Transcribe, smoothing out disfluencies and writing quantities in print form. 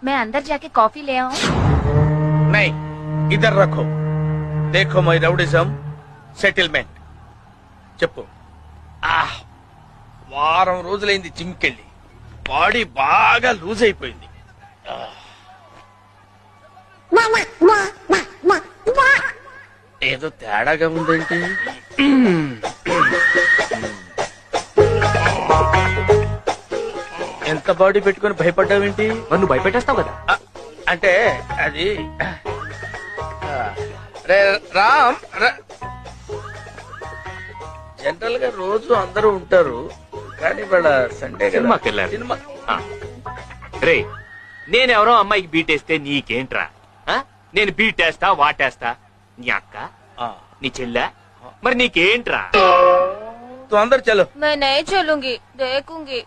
मैं अंदर जाके कॉफी ले आऊं? नहीं, इधर रखो. देखो మై రౌడిజం సెటిల్మెంట్. చెప్పు. వారం రోజులైంది జిమ్కెళ్ళి, బాడీ బాగా లూజ్ అయిపోయింది. ఏదో తేడాగా ఉందేంటి? ఎంత బాడీ పెట్టుకుని భయపడ్డావేంటి? మరి నువ్వు భయపెట్టేస్తావు కదా. అంటే అది రే రామ్, జనరల్ గా రోజు అందరూ ఉంటారు, కానీ వాళ్ళ సండే సినిమాకి వెళ్ళారు. సినిమా రే, నేనెవరో అమ్మాయికి బీటేస్తే నీకేంట్రా? నేను బీటేస్తా వాటేస్తా. నీ అక్క, నీ చెల్లె, మరి నీకేంట్రా? తొందర చలో. मैं नहीं चलूंगी, देखूंगी.